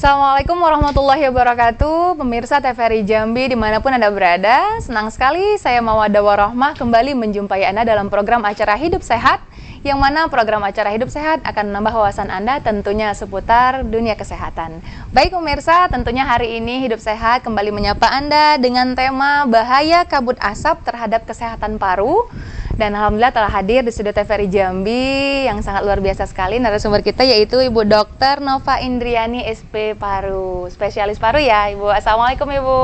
Assalamualaikum warahmatullahi wabarakatuh, pemirsa TVRI Jambi dimanapun Anda berada. Senang sekali saya Mawada Warohmah kembali menjumpai Anda dalam program acara Hidup Sehat, yang mana program acara Hidup Sehat akan menambah wawasan Anda tentunya seputar dunia kesehatan. Baik pemirsa, tentunya hari ini Hidup Sehat kembali menyapa Anda dengan tema bahaya kabut asap terhadap kesehatan paru. Dan alhamdulillah telah hadir di studio TVRI Jambi yang sangat luar biasa sekali narasumber kita, yaitu Ibu Dr. Nova Indriani SP Paru, spesialis paru ya Ibu. Assalamualaikum Ibu.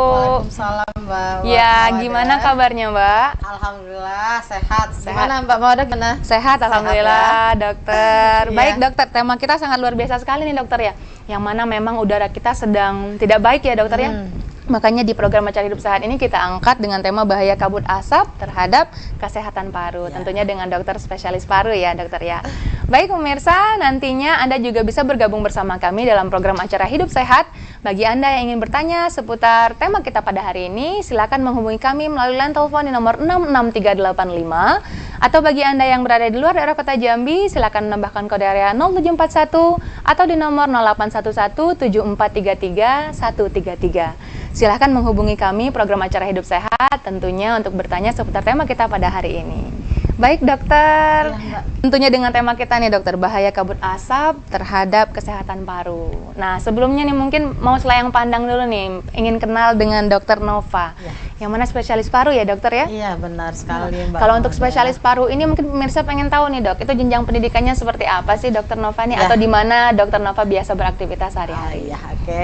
Waalaikumsalam Mbak. Ya, gimana kabarnya Mbak? Alhamdulillah sehat. Gimana Mbak Mawada, gimana? Sehat alhamdulillah ya? dokter. Iya. Baik dokter, tema kita sangat luar biasa sekali nih dokter ya. Yang mana memang udara kita sedang tidak baik ya dokter ya. Makanya di program acara Hidup Sehat ini kita angkat dengan tema bahaya kabut asap terhadap kesehatan paru. Ya. Tentunya dengan dokter spesialis paru ya dokter ya. Baik pemirsa, nantinya Anda juga bisa bergabung bersama kami dalam program acara Hidup Sehat. Bagi Anda yang ingin bertanya seputar tema kita pada hari ini, silakan menghubungi kami melalui line telepon di nomor 66385. Atau bagi Anda yang berada di luar daerah kota Jambi, silakan menambahkan kode area 0741 atau di nomor 08117433 133. Silahkan menghubungi kami program acara Hidup Sehat tentunya untuk bertanya seputar tema kita pada hari ini. Baik dokter, ya, tentunya dengan tema kita nih dokter, bahaya kabut asap terhadap kesehatan paru. Nah sebelumnya nih mungkin mau selayang pandang dulu nih, ingin kenal dengan dokter Nova, ya. Yang mana spesialis paru ya dokter ya? Iya benar sekali Mbak. Kalau untuk spesialis paru ini mungkin pemirsa pengen tahu nih dok, itu jenjang pendidikannya seperti apa sih dokter Nova nih? Ya. Atau di mana dokter Nova biasa beraktivitas sehari-hari? Iya oke.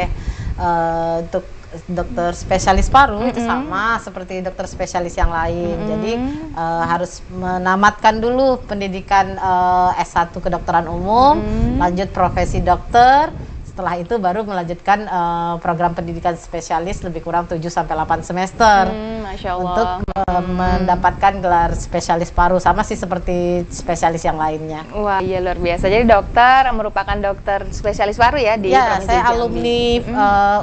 Untuk dokter spesialis paru itu sama seperti dokter spesialis yang lain. Jadi harus menamatkan dulu pendidikan S1 kedokteran umum, lanjut profesi dokter. Setelah itu baru melanjutkan program pendidikan spesialis lebih kurang 7-8 semester. Masya Allah. Untuk mendapatkan gelar spesialis paru, sama sih seperti spesialis yang lainnya. Wah iya luar biasa. Jadi dokter merupakan dokter spesialis paru ya di Provinsi saya Jambi. Alumni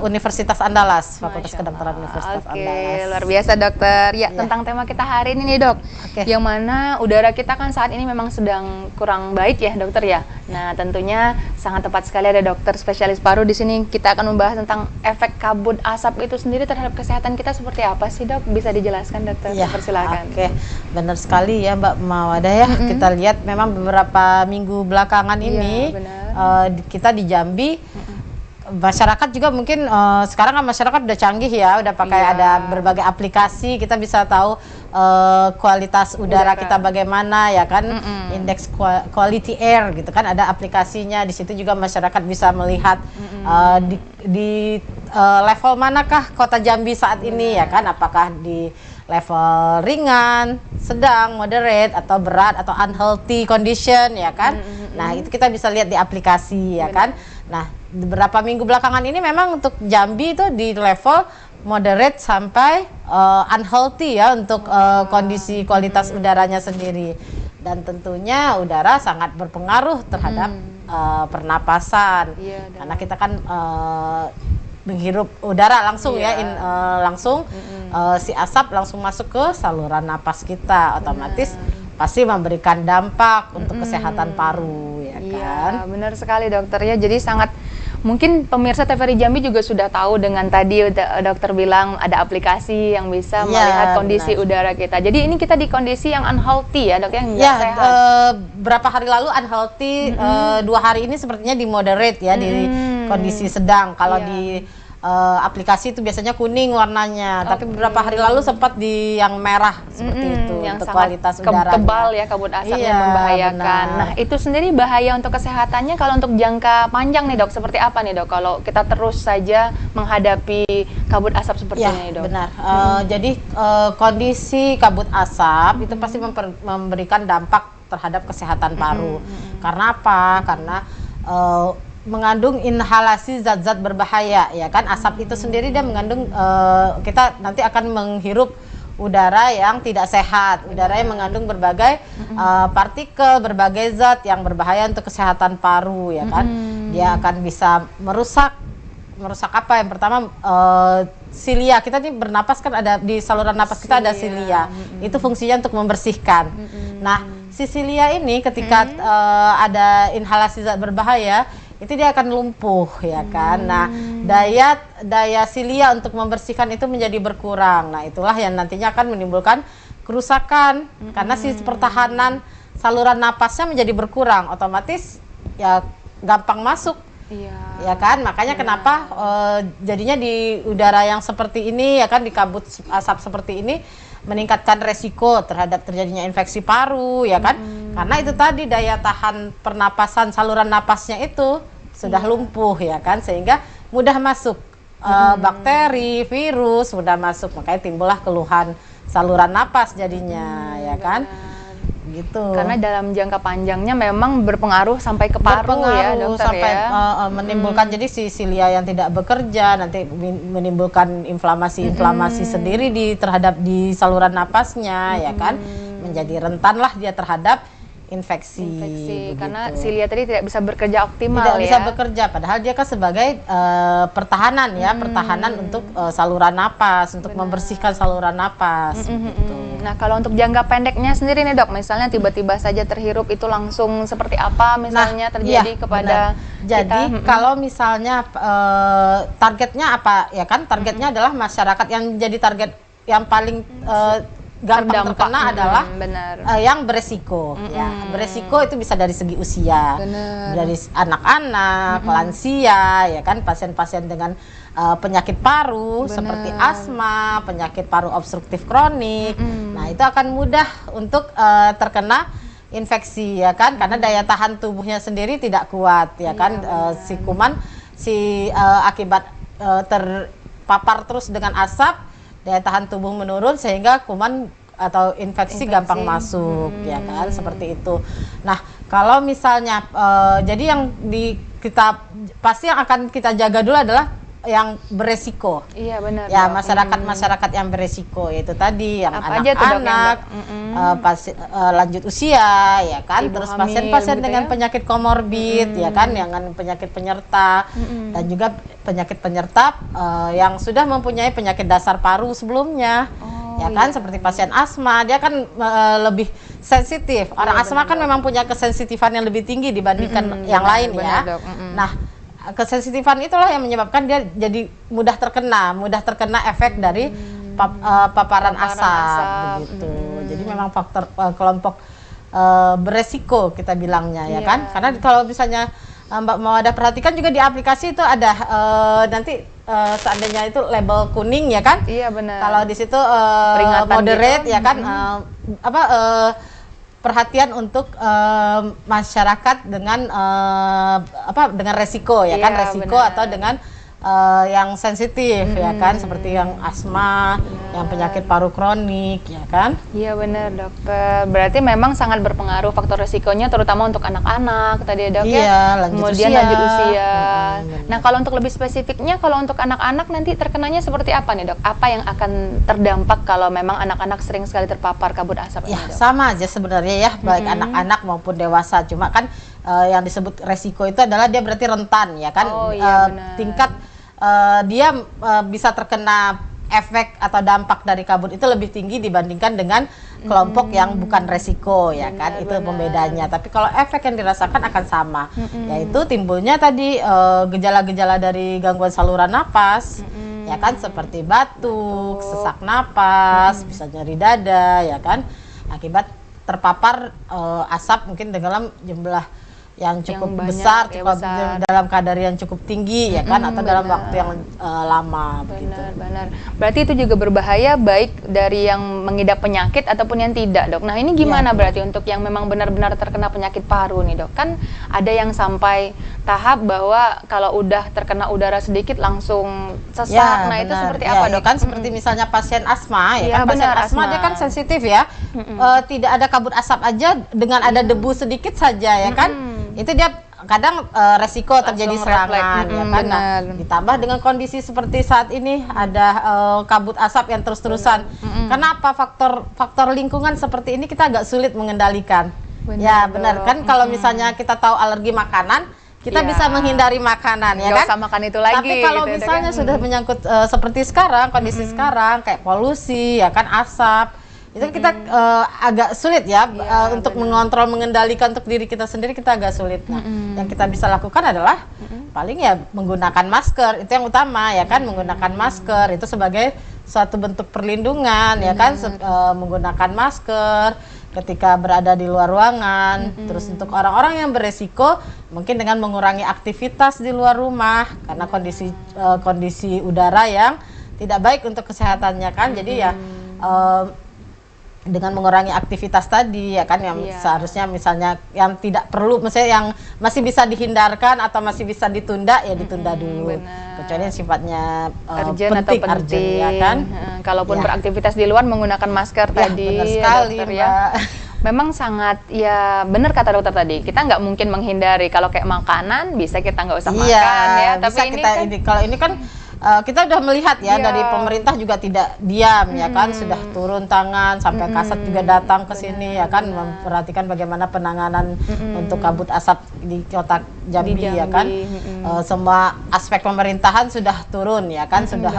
Universitas Andalas, Fakultas Kedokteran Universitas Andalas. Oke, luar biasa dokter. Ya, tentang tema kita hari ini nih dok, yang mana udara kita kan saat ini memang sedang kurang baik ya dokter ya. Nah tentunya sangat tepat sekali ada dokter spesialis paru di sini. Kita akan membahas tentang efek kabut asap itu sendiri terhadap kesehatan kita seperti apa sih dok? Bisa dijelaskan dokter? Ya, persilakan. Oke, benar sekali ya Mbak Mawada ya. Kita lihat memang beberapa minggu belakangan ini kita di Jambi. Masyarakat juga mungkin sekarang kan masyarakat udah canggih ya, udah pakai ada berbagai aplikasi, kita bisa tahu kualitas udara kita bagaimana ya kan, indeks quality air gitu kan, ada aplikasinya. Di situ juga masyarakat bisa melihat di level manakah kota Jambi saat ini ya kan, apakah di level ringan, sedang, moderate, atau berat, atau unhealthy condition ya kan. Nah itu kita bisa lihat di aplikasi ya kan. Nah beberapa minggu belakangan ini memang untuk Jambi itu di level moderate sampai unhealthy ya untuk kondisi kualitas udaranya sendiri. Dan tentunya udara sangat berpengaruh terhadap pernapasan, karena kita kan menghirup udara langsung langsung si asap langsung masuk ke saluran napas kita, otomatis pasti memberikan dampak untuk kesehatan paru ya kan. Iya benar sekali dokter ya. Jadi sangat mungkin pemirsa TVRI Jambi juga sudah tahu dengan tadi dokter bilang ada aplikasi yang bisa melihat kondisi udara kita. Jadi ini kita di kondisi yang unhealthy ya dok, yang nggak sehat. Berapa hari lalu unhealthy, 2 hari ini sepertinya di moderate ya, di kondisi sedang. Kalau di aplikasi itu biasanya kuning warnanya, tapi beberapa hari lalu sempat di yang merah seperti itu yang untuk sangat kualitas udara tebal ya kabut asapnya membahayakan. Benar. Nah itu sendiri bahaya untuk kesehatannya kalau untuk jangka panjang nih dok, seperti apa nih dok kalau kita terus saja menghadapi kabut asap seperti ini dok? Benar. Jadi kondisi kabut asap itu pasti memberikan dampak terhadap kesehatan paru. Karena apa? Karena mengandung inhalasi zat-zat berbahaya ya kan. Asap itu sendiri dia mengandung kita nanti akan menghirup udara yang tidak sehat, udara yang mengandung berbagai partikel, berbagai zat yang berbahaya untuk kesehatan paru ya kan. Dia akan bisa merusak apa? Yang pertama silia. Kita nih bernapas kan ada di saluran napas kita ada silia. Itu fungsinya untuk membersihkan. Nah, si silia ini ketika ada inhalasi zat berbahaya itu dia akan lumpuh ya kan. Nah, daya silia untuk membersihkan itu menjadi berkurang. Nah, itulah yang nantinya akan menimbulkan kerusakan karena si pertahanan saluran napasnya menjadi berkurang, otomatis ya gampang masuk. Iya. Ya kan, makanya kenapa jadinya di udara yang seperti ini ya kan, di kabut asap seperti ini meningkatkan resiko terhadap terjadinya infeksi paru ya kan, karena itu tadi daya tahan pernapasan saluran napasnya itu sudah lumpuh ya kan, sehingga mudah masuk bakteri, virus mudah masuk, makanya timbullah keluhan saluran napas jadinya ya kan. Gitu. Karena dalam jangka panjangnya memang berpengaruh sampai ke paru ya dokter, sampai ya. Menimbulkan jadi si silia yang tidak bekerja nanti menimbulkan inflamasi sendiri terhadap di saluran napasnya ya kan, menjadi rentan lah dia terhadap infeksi karena silia tadi tidak bisa bekerja optimal, tidak bisa bekerja, padahal dia kan sebagai pertahanan ya, pertahanan untuk saluran napas, untuk membersihkan saluran napas gitu. Nah, kalau untuk jangka pendeknya sendiri nih dok, misalnya tiba-tiba saja terhirup itu langsung seperti apa misalnya terjadi kepada kita? Jadi kalau misalnya targetnya apa ya kan, targetnya adalah masyarakat yang jadi target yang paling gampang terkena adalah yang beresiko. Ya, beresiko itu bisa dari segi usia, dari anak-anak, lansia, ya kan, pasien-pasien dengan penyakit paru seperti asma, penyakit paru obstruktif kronik. Nah, itu akan mudah untuk terkena infeksi ya kan, karena daya tahan tubuhnya sendiri tidak kuat ya kan. Si kuman akibat terpapar terus dengan asap, daya tahan tubuh menurun sehingga kuman atau infeksi gampang masuk ya kan, seperti itu. Nah, kalau misalnya jadi yang kita pasti yang akan kita jaga dulu adalah yang beresiko. Iya benar. Ya, masyarakat yang beresiko, yaitu tadi yang anak-anak, lanjut usia ya kan, terus pasien-pasien dengan penyakit komorbid ya kan, dengan penyakit penyerta dan juga penyakit penyerta yang sudah mempunyai penyakit dasar paru sebelumnya. Ya kan, seperti pasien asma, dia kan lebih sensitif. Orang asma kan memang punya kesensitifan yang lebih tinggi dibandingkan yang lain ya. Nah, kesensitifan itulah yang menyebabkan dia jadi mudah terkena efek dari paparan asap begitu. Jadi memang faktor kelompok beresiko kita bilangnya ya kan. Karena kalau misalnya Mbak mau ada perhatikan juga di aplikasi itu ada nanti seandainya itu label kuning ya kan. Iya benar. Kalau di situ moderate gitu, ya kan, perhatian untuk masyarakat dengan dengan resiko ya kan, resiko atau dengan yang sensitif ya kan, seperti yang asma, yang penyakit paru kronik ya kan. Iya benar dokter, berarti memang sangat berpengaruh faktor resikonya terutama untuk anak-anak tadi ya dok ya, kemudian lanjut usia. Nah, kalau untuk lebih spesifiknya, kalau untuk anak-anak nanti terkenanya seperti apa nih dok? Apa yang akan terdampak kalau memang anak-anak sering sekali terpapar kabut asap ini dok? Sama aja sebenarnya ya, baik anak-anak maupun dewasa, cuma kan yang disebut resiko itu adalah dia berarti rentan ya kan. Tingkat dia bisa terkena efek atau dampak dari kabut itu lebih tinggi dibandingkan dengan kelompok yang bukan resiko ya kan, itu pembedanya. Tapi kalau efek yang dirasakan akan sama, yaitu timbulnya tadi gejala-gejala dari gangguan saluran napas ya kan, seperti batuk, sesak napas, bisa nyeri dada ya kan, akibat terpapar asap mungkin dalam jumlah yang cukup besar, dalam kadar yang cukup tinggi ya kan, atau dalam waktu yang lama begitu. Benar. Berarti itu juga berbahaya baik dari yang mengidap penyakit ataupun yang tidak dok. Nah ini gimana berarti untuk yang memang benar-benar terkena penyakit paru nih dok? Kan ada yang sampai tahap bahwa kalau udah terkena udara sedikit langsung sesak. Nah itu seperti apa dok? Kan seperti misalnya pasien asma ya kan, pasien asma dia kan sensitif ya, tidak ada kabut asap aja, dengan ada debu sedikit saja ya kan, itu dia kadang resiko terjadi serangan ya kan. Nah, ditambah dengan kondisi seperti saat ini ada kabut asap yang terus-terusan. Kenapa faktor lingkungan seperti ini kita agak sulit mengendalikan. Benar kan, kalau misalnya kita tahu alergi makanan, kita bisa menghindari makanan ya kan. Gak usah makan itu lagi. Tapi kalau gitu, misalnya sudah menyangkut seperti sekarang, kondisi sekarang kayak polusi ya kan, asap, itu kita agak sulit ya, untuk mengontrol, mengendalikan untuk diri kita sendiri, kita agak sulit. Nah, yang kita bisa lakukan adalah paling ya menggunakan masker, itu yang utama ya kan, menggunakan masker itu sebagai suatu bentuk perlindungan ya kan, menggunakan masker ketika berada di luar ruangan. Terus untuk orang-orang yang beresiko mungkin dengan mengurangi aktivitas di luar rumah karena kondisi udara yang tidak baik untuk kesehatannya kan. Jadi ya dengan mengurangi aktivitas tadi ya kan, yang seharusnya misalnya yang tidak perlu, misalnya yang masih bisa dihindarkan atau masih bisa ditunda ya ditunda dulu. Kecuali yang sifatnya penting, urgent ya kan. Kalaupun beraktivitas di luar menggunakan masker tadi. Benar sekali, dokter, Mbak. ya. Memang sangat ya benar kata dokter tadi. Kita nggak mungkin menghindari, kalau kayak makanan bisa kita nggak usah makan ya. Tapi bisa kalau ini kan kita udah melihat ya dari pemerintah juga tidak diam ya kan, sudah turun tangan sampai Kasat juga datang ke sini ya kan, memperhatikan bagaimana penanganan untuk kabut asap di kota Jambi, ya kan. Semua aspek pemerintahan sudah turun ya kan, sudah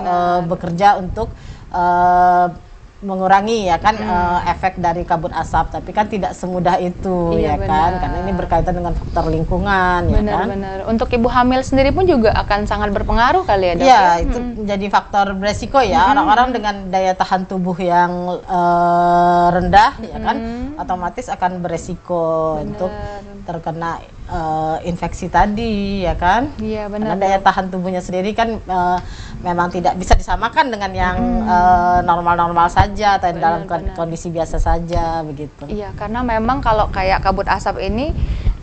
bekerja untuk mengurangi ya kan efek dari kabut asap, tapi kan tidak semudah itu ya kan, karena ini berkaitan dengan faktor lingkungan ya kan. Benar. Untuk ibu hamil sendiri pun juga akan sangat berpengaruh kali ya dok? Iya, itu menjadi faktor beresiko ya, orang-orang dengan daya tahan tubuh yang rendah ya kan, otomatis akan beresiko untuk terkena infeksi tadi ya kan. Iya benar. Karena daya tahan tubuhnya sendiri kan memang tidak bisa disamakan dengan yang normal-normal saja atau dalam kondisi biasa saja begitu. Iya, karena memang kalau kayak kabut asap ini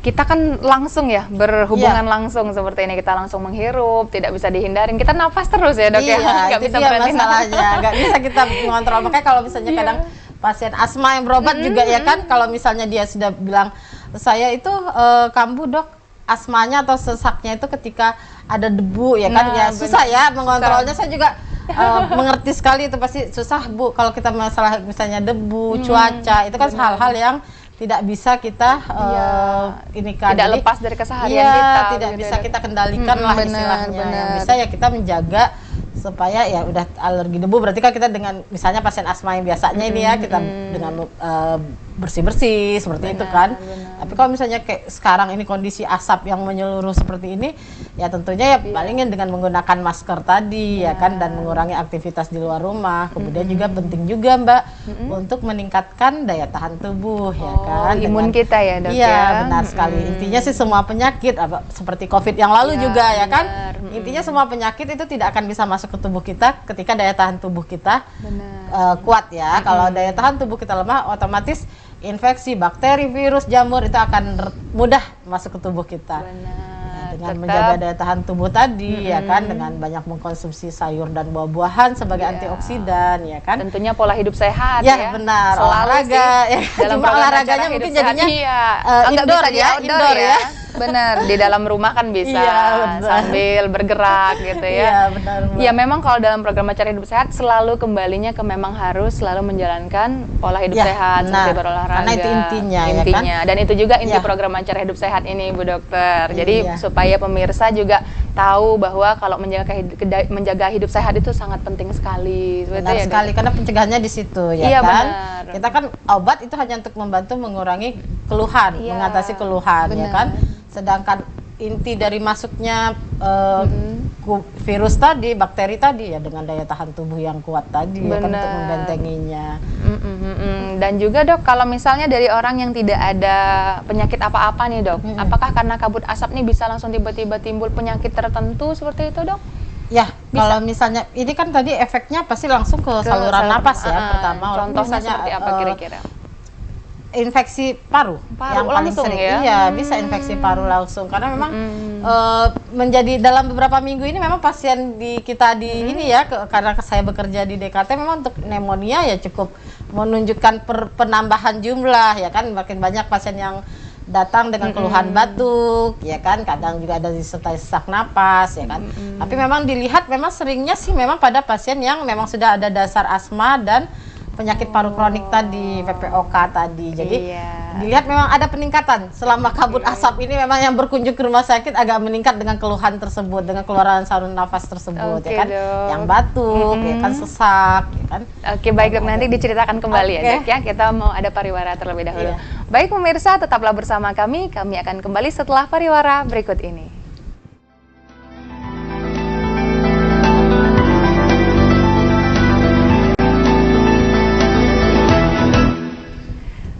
kita kan langsung ya berhubungan langsung seperti ini, kita langsung menghirup, tidak bisa dihindarin, kita nafas terus ya dok ya, nggak bisa berhenti masalahnya, nggak bisa kita mengontrol. Makanya kalau misalnya kadang pasien asma yang berobat juga ya kan, kalau misalnya dia sudah bilang saya itu kambuh dok, asmanya atau sesaknya itu ketika ada debu ya kan, ya susah ya mengontrolnya. Saya juga mengerti sekali, itu pasti susah Bu kalau kita masalah misalnya debu, cuaca, itu kan hal-hal yang tidak bisa kita ini kan, tidak lepas dari keseharian kita, tidak bisa kita kendalikan lah istilahnya. Yang bisa ya kita menjaga supaya ya udah alergi debu, berarti kan kita dengan misalnya pasien asma yang biasanya ini ya kita dengan bersih-bersih seperti itu kan. Tapi kalau misalnya kayak sekarang ini kondisi asap yang menyeluruh seperti ini, ya tentunya ya palingin dengan menggunakan masker tadi ya kan, dan mengurangi aktivitas di luar rumah. Kemudian juga penting juga Mbak untuk meningkatkan daya tahan tubuh ya kan. Imun kita ya dok ya. Iya benar sekali. Intinya sih semua penyakit seperti COVID yang lalu juga ya kan. Intinya semua penyakit itu tidak akan bisa masuk ke tubuh kita ketika daya tahan tubuh kita kuat ya. Kalau daya tahan tubuh kita lemah, otomatis infeksi, bakteri, virus, jamur itu akan mudah masuk ke tubuh kita. Dengan menjaga daya tahan tubuh tadi ya kan, dengan banyak mengkonsumsi sayur dan buah-buahan sebagai antioksidan ya kan. Tentunya pola hidup sehat ya. Benar, olahraga ya. Cuma olahraganya mungkin jadinya indoor ya. Benar, di dalam rumah kan bisa sambil bergerak gitu ya. Iya, memang kalau dalam program acara hidup sehat selalu kembalinya ke memang harus selalu menjalankan pola hidup sehat, seperti berolahraga. Karena itu intinya ya kan. Dan itu juga inti program acara hidup sehat ini Bu Dokter. Jadi supaya pemirsa juga tahu bahwa kalau menjaga hidup sehat itu sangat penting sekali. Benar sekali, karena pencegahannya di situ ya kan. Benar. Kita kan obat itu hanya untuk membantu mengurangi keluhan, mengatasi keluhan ya kan. Sedangkan inti dari masuknya virus tadi, bakteri tadi ya dengan daya tahan tubuh yang kuat tadi ya kan, untuk membentenginya. Dan juga dok, kalau misalnya dari orang yang tidak ada penyakit apa-apa nih dok, apakah karena kabut asap nih bisa langsung tiba-tiba timbul penyakit tertentu seperti itu dok? Ya, kalau misalnya ini kan tadi efeknya pasti langsung ke saluran napas ya pertama. Contohnya seperti apa kira-kira? Infeksi paru yang paling langsung sering ya? Iya, bisa infeksi paru langsung, karena memang menjadi dalam beberapa minggu ini memang pasien kita di ini ya, karena saya bekerja di DKT, memang untuk pneumonia ya cukup menunjukkan penambahan jumlah ya kan, makin banyak pasien yang datang dengan keluhan batuk ya kan, kadang juga ada disertai sesak napas ya kan. Tapi memang dilihat memang seringnya sih memang pada pasien yang memang sudah ada dasar asma dan penyakit paru kronik tadi, PPOK tadi. Jadi Iya. dilihat memang ada peningkatan selama kabut asap ini, memang yang berkunjung ke rumah sakit agak meningkat dengan keluhan tersebut, dengan keluaran saluran nafas tersebut, Oke, ya kan, Dok. yang batuk, ya kan, sesak, ya kan. Oke, baik Dok, nanti diceritakan kembali ya Oke. Dok ya. Kita mau ada pariwara terlebih dahulu. Iya. Baik pemirsa, tetaplah bersama kami. Kami akan kembali setelah pariwara berikut ini.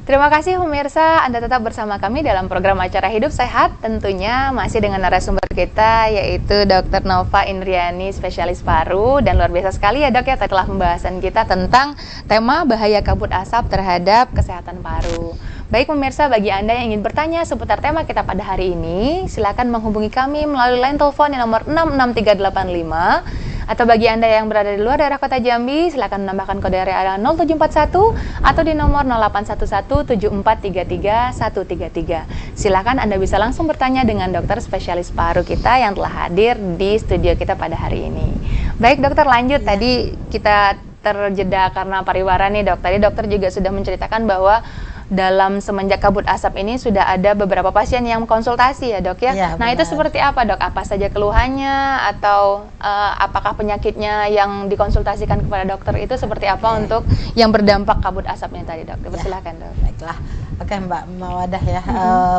Terima kasih pemirsa, Anda tetap bersama kami dalam program acara Hidup Sehat. Tentunya masih dengan narasumber kita yaitu Dr. Nova Indriani, spesialis paru. Dan luar biasa sekali ya Dok ya, setelah pembahasan kita tentang tema bahaya kabut asap terhadap kesehatan paru. Baik pemirsa, bagi Anda yang ingin bertanya seputar tema kita pada hari ini, silakan menghubungi kami melalui line telepon di nomor 66385. Atau bagi Anda yang berada di luar daerah kota Jambi, silakan menambahkan kode area 0741 atau di nomor 08117433 Silakan Anda bisa langsung bertanya dengan dokter spesialis paru kita yang telah hadir di studio kita pada hari ini. Baik dokter, lanjut. Tadi kita terjeda karena pariwara nih dok. Tadi dokter juga sudah menceritakan bahwa dalam semenjak kabut asap ini sudah ada beberapa pasien yang konsultasi ya dok ya. Ya, nah benar. itu seperti apa dok? Apa saja keluhannya atau apakah penyakitnya yang dikonsultasikan kepada dokter itu seperti apa untuk yang berdampak kabut asapnya tadi dok? Silakan dok. Baiklah, oke Mbak Mawadah ya.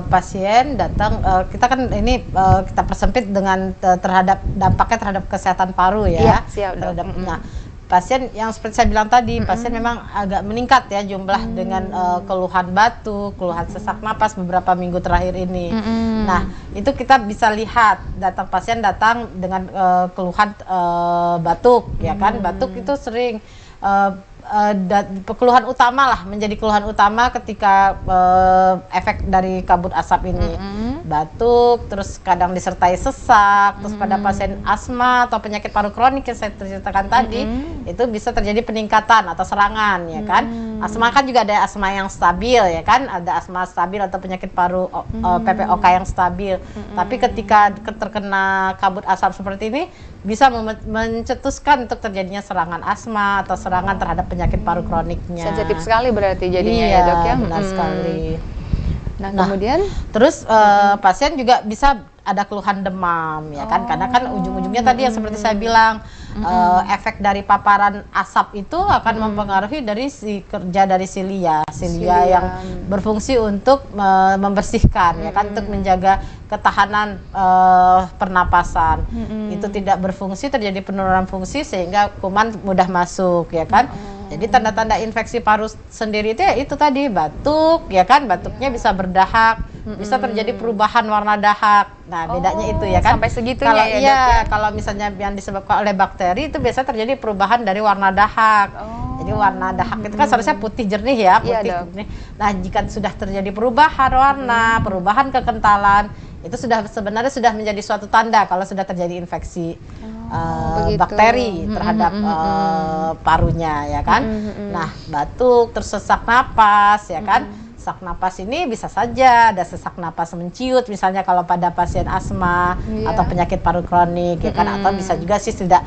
Pasien datang, kita kan ini kita persempit dengan terhadap dampaknya terhadap kesehatan paru ya. Iya, siap, Dok. Terhadap, nah, pasien yang seperti saya bilang tadi, pasien memang agak meningkat ya jumlah dengan keluhan batuk, keluhan sesak napas beberapa minggu terakhir ini. Nah, itu kita bisa lihat pasien datang dengan keluhan batuk, ya kan? Batuk itu sering keluhan utama lah, menjadi keluhan utama ketika efek dari kabut asap ini. Batuk, terus kadang disertai sesak, terus pada pasien asma atau penyakit paru kronik yang saya ceritakan tadi, itu bisa terjadi peningkatan atau serangan, ya kan. Asma kan juga ada asma yang stabil, ya kan, ada asma stabil atau penyakit paru PPOK yang stabil. Tapi ketika terkena kabut asap seperti ini, bisa mencetuskan untuk terjadinya serangan asma atau serangan terhadap penyakit paru kroniknya. Sensitif sekali berarti jadinya Iya, ya dok ya. benar sekali. Nah kemudian terus pasien juga bisa ada keluhan demam, ya kan, karena kan ujung-ujungnya tadi yang seperti saya bilang, efek dari paparan asap itu akan mempengaruhi dari kerja dari silia yang berfungsi untuk membersihkan, ya kan, untuk menjaga ketahanan pernapasan. Itu tidak berfungsi, terjadi penurunan fungsi sehingga kuman mudah masuk, ya kan. Jadi tanda-tanda infeksi paru sendiri itu ya itu tadi, batuk, ya kan, batuknya bisa berdahak, bisa terjadi perubahan warna dahak. Nah, bedanya itu ya kan. Sampai segitunya kalau ya, iya, Dok, ya? kalau misalnya yang disebabkan oleh bakteri itu biasa terjadi perubahan dari warna dahak. Jadi warna dahak itu kan seharusnya putih jernih ya, Iya, putih Dok. jernih. Nah, jika sudah terjadi perubahan warna, perubahan kekentalan, itu sebenarnya sudah menjadi suatu tanda kalau sudah terjadi infeksi begitu. bakteri terhadap parunya, ya kan. Nah, batuk, terus sesak napas, ya kan. Sesak napas ini bisa saja ada sesak napas menciut, misalnya kalau pada pasien asma atau penyakit paru kronik, ya kan, atau bisa juga sih tidak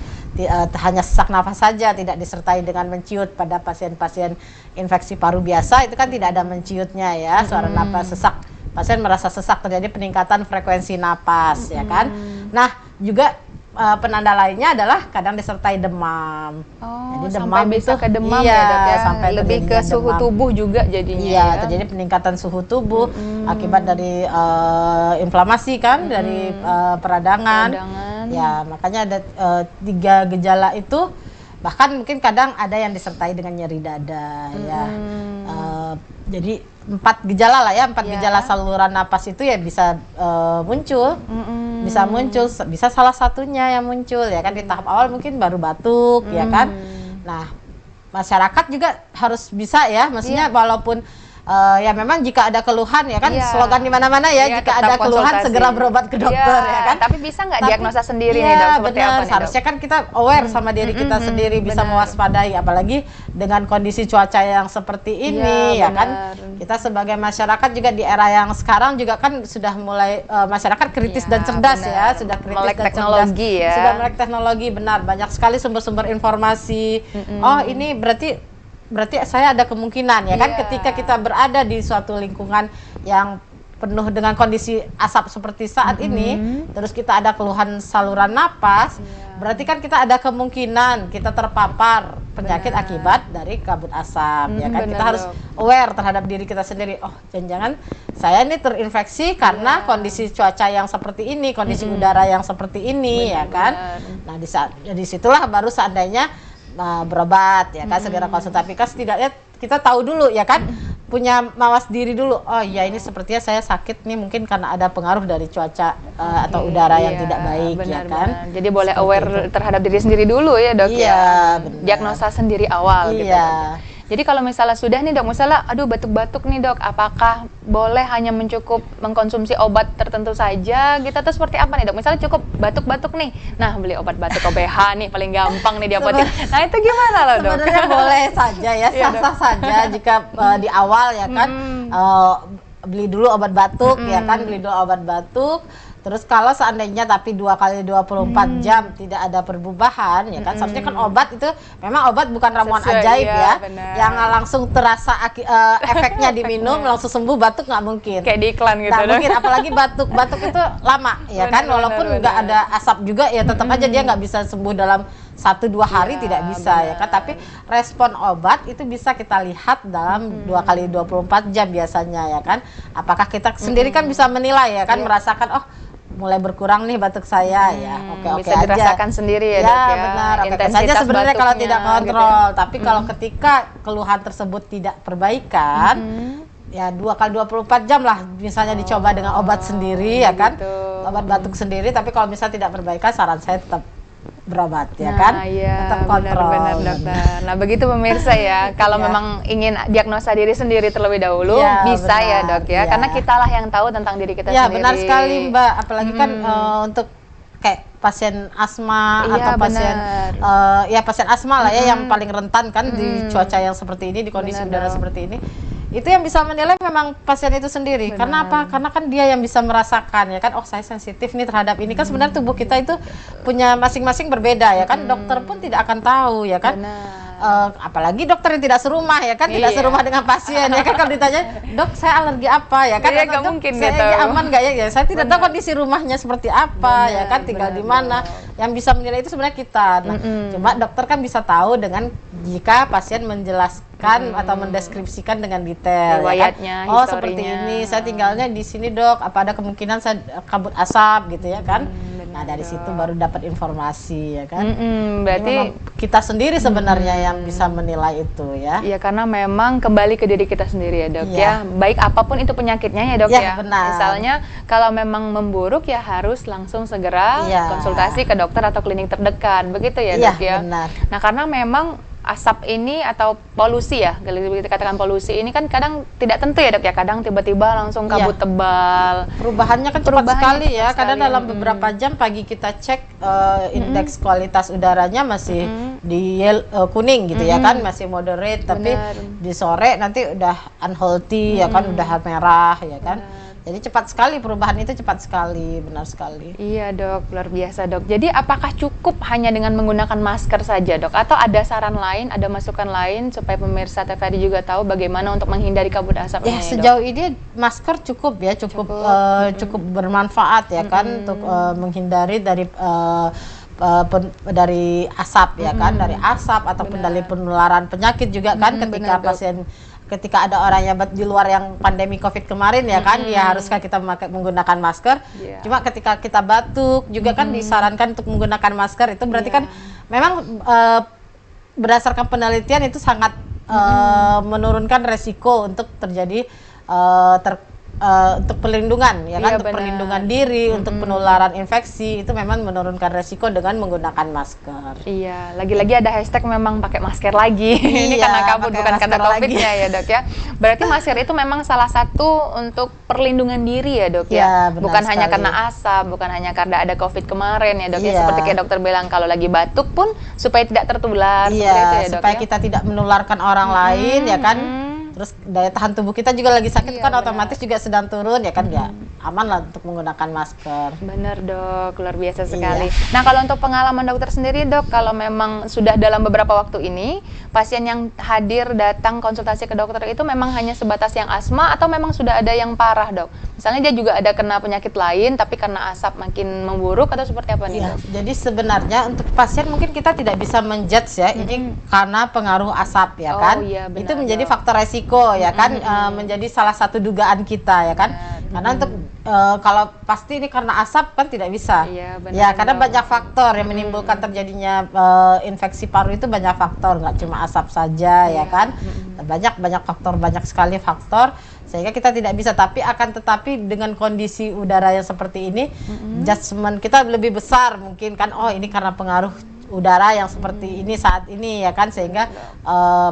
hanya sesak napas saja, tidak disertai dengan menciut. Pada pasien-pasien infeksi paru biasa itu kan tidak ada menciutnya ya, suara napas sesak. Pasien merasa sesak, terjadi peningkatan frekuensi napas, ya kan. Nah, juga penanda lainnya adalah kadang disertai demam. Jadi sampai bisa ke demam ya dok ya, sampai lebih ke suhu tubuh juga jadinya. Iya, terjadi peningkatan suhu tubuh akibat dari inflamasi kan, dari peradangan. Ya, makanya ada 3 gejala itu. Bahkan mungkin kadang ada yang disertai dengan nyeri dada, ya. Jadi 4 gejala lah ya, 4 gejala saluran napas itu ya bisa muncul. Bisa muncul, bisa salah satunya yang muncul, ya kan, di tahap awal mungkin baru batuk, ya kan. Nah, masyarakat juga harus bisa ya, maksudnya walaupun ya memang jika ada keluhan, ya kan, slogan di mana-mana ya, jika ada keluhan segera berobat ke dokter, ya kan. Tapi bisa nggak diagnosa sendiri nih dok, seperti benar. apa nih dok? Harusnya kan kita aware sama diri kita sendiri, bisa mewaspadai, apalagi dengan kondisi cuaca yang seperti ini, ya kan. Kita sebagai masyarakat juga di era yang sekarang juga kan sudah mulai masyarakat kritis dan cerdas ya, sudah kritis melek dan teknologi cerdas, ya. sudah melek teknologi, benar, banyak sekali sumber-sumber informasi. Oh, ini berarti berarti saya ada kemungkinan ya kan, Iya. ketika kita berada di suatu lingkungan yang penuh dengan kondisi asap seperti saat ini, terus kita ada keluhan saluran napas, berarti kan kita ada kemungkinan kita terpapar penyakit akibat dari kabut asap, ya kan. Benar, Kita harus aware terhadap diri kita sendiri. Oh, jangan-jangan saya ini terinfeksi karena kondisi cuaca yang seperti ini, kondisi udara yang seperti ini, ya kan. Nah, di situlah baru seandainya berobat, ya kan, segera konsultasi. Kan setidaknya kita tahu dulu, ya kan, punya mawas diri dulu. Oh iya, ini sepertinya saya sakit nih, mungkin karena ada pengaruh dari cuaca atau udara yang tidak baik, ya kan. Jadi boleh aware terhadap diri sendiri dulu ya dok ya. Benar. Diagnosa sendiri awal gitu. Iya. Jadi kalau misalnya sudah nih dok, misalnya aduh batuk-batuk nih dok, apakah boleh hanya mencukup mengkonsumsi obat tertentu saja gitu, atau seperti apa nih dok? Misalnya cukup batuk-batuk nih, nah beli obat batuk OBH nih paling gampang nih di apotek. Nah itu gimana loh dok? Sebenarnya boleh saja ya, sah-sah saja jika di awal ya kan beli dulu obat batuk, ya kan, beli dulu obat batuk. Terus kalau seandainya tapi 2 kali 24 jam tidak ada perubahan, ya kan, seharusnya kan obat itu memang obat bukan ramuan ajaib ya, yang langsung terasa efeknya diminum langsung sembuh batuk, nggak mungkin. Kayak di iklan gitu. Nggak mungkin, apalagi batuk itu lama, ya kan, walaupun nggak ada asap juga ya tetap aja dia nggak bisa sembuh dalam 1-2 hari, tidak bisa, ya kan. Tapi respon obat itu bisa kita lihat dalam 2 kali 24 jam biasanya, ya kan. Apakah kita sendiri kan bisa menilai, ya kan, merasakan oh mulai berkurang nih batuk saya, ya oke bisa aja. dirasakan sendiri ya dok ya. Benar, oke Intensitas saja sebenarnya kalau batuknya tidak kontrol, gitu ya. tapi kalau ketika keluhan tersebut tidak perbaikan, ya 2 kali 24 jam lah misalnya dicoba dengan obat sendiri, ya kan, obat batuk sendiri. Tapi kalau misalnya tidak perbaikan, saran saya tetap berobat, ya kan, iya, tetap kontrol. benar dokter. Nah begitu pemirsa ya, kalau memang ingin diagnosa diri sendiri terlebih dahulu, bisa benar, ya dok ya, karena kitalah yang tahu tentang diri kita ya, sendiri. benar sekali Mbak, apalagi kan untuk kayak pasien asma atau pasien ya pasien asma lah ya, yang paling rentan kan di cuaca yang seperti ini, di kondisi udara seperti ini. Itu yang bisa menilai memang pasien itu sendiri. Karena apa? Karena kan dia yang bisa merasakan, ya kan, oh saya sensitif nih terhadap ini. Kan sebenarnya tubuh kita itu punya masing-masing berbeda, ya kan. Dokter pun tidak akan tahu, ya kan. Apalagi dokter yang tidak serumah, ya kan, tidak serumah dengan pasien, ya kan. Kalau ditanya, dok saya alergi apa, ya kan, nggak dok mungkin saya gitu. aman nggak ya, ya saya tidak tahu kondisi rumahnya seperti apa, ya kan, tinggal di mana. Yang bisa menilai itu sebenarnya kita. Nah, cuma dokter kan bisa tahu dengan jika pasien menjelaskan atau mendeskripsikan dengan detail, riwayatnya, ya kan? Oh historinya. seperti ini, saya tinggalnya di sini dok, apa ada kemungkinan saya kabut asap gitu, ya kan. Nah dari situ baru dapat informasi, ya kan. Berarti kita sendiri sebenarnya yang bisa menilai itu, ya. iya, karena memang kembali ke diri kita sendiri ya dok ya. Baik apapun itu penyakitnya ya dok ya. Benar. Misalnya kalau memang memburuk ya harus langsung segera konsultasi ke dokter atau klinik terdekat, begitu ya dok ya. Benar. Nah karena memang asap ini atau polusi ya, kalau kita katakan polusi ini kan kadang tidak tentu ya dok ya, kadang tiba-tiba langsung kabut tebal. Perubahannya kan cepat sekali ya, kadang dalam beberapa jam pagi kita cek indeks kualitas udaranya masih di kuning gitu, ya kan, masih moderate, tapi di sore nanti udah unhealthy, ya kan, udah merah, ya kan. Jadi cepat sekali perubahan itu, cepat sekali, benar sekali. Iya dok, luar biasa dok. Jadi apakah cukup hanya dengan menggunakan masker saja dok? Atau ada saran lain, ada masukan lain supaya pemirsa TVRI juga tahu bagaimana untuk menghindari kabut asap ini? Ya sejauh ini masker cukup ya, cukup bermanfaat ya kan, untuk menghindari dari asap, ya kan, dari asap ataupun dari penularan penyakit juga kan, ketika pasien. Ketika ada orang yang di luar yang pandemi COVID kemarin, ya kan, dia haruskah kita menggunakan masker. Cuma ketika kita batuk juga kan disarankan untuk menggunakan masker. Itu berarti kan memang berdasarkan penelitian itu sangat menurunkan resiko untuk terjadi untuk perlindungan, ya kan, untuk perlindungan diri, untuk penularan infeksi, itu memang menurunkan resiko dengan menggunakan masker. Iya, lagi-lagi ada hashtag memang pakai masker lagi. Ini karena kabut, bukan karena COVID-nya ya dok ya. Berarti masker itu memang salah satu untuk perlindungan diri ya dok ya. Bukan hanya karena asap, bukan hanya karena ada COVID kemarin ya dok ya. Seperti kayak dokter bilang, kalau lagi batuk pun supaya tidak tertular. Seperti itu ya dok, supaya kita tidak menularkan orang lain, ya kan. Terus daya tahan tubuh kita juga lagi sakit kan, otomatis juga sedang turun, ya kan, ya aman lah untuk menggunakan masker. Benar dok, luar biasa sekali. Nah kalau untuk pengalaman dokter sendiri dok, kalau memang sudah dalam beberapa waktu ini pasien yang hadir datang konsultasi ke dokter itu memang hanya sebatas yang asma atau memang sudah ada yang parah dok? Misalnya dia juga ada kena penyakit lain tapi karena asap makin memburuk atau seperti apa nih dok? Jadi sebenarnya untuk pasien mungkin kita tidak bisa menjudge ya, ini karena pengaruh asap ya kan. Iya, benar, itu menjadi faktor resiko ya kan, menjadi salah satu dugaan kita ya kan. Karena untuk kalau pasti ini karena asap kan tidak bisa. Iya, benar, ya karena dok. banyak faktor yang menimbulkan terjadinya infeksi paru itu, banyak faktor, nggak cuma asap saja ya kan. Banyak faktor, banyak sekali faktor sehingga kita tidak bisa. Tapi akan tetapi dengan kondisi udara yang seperti ini, judgement kita lebih besar mungkin kan, oh ini karena pengaruh udara yang seperti ini saat ini ya kan, sehingga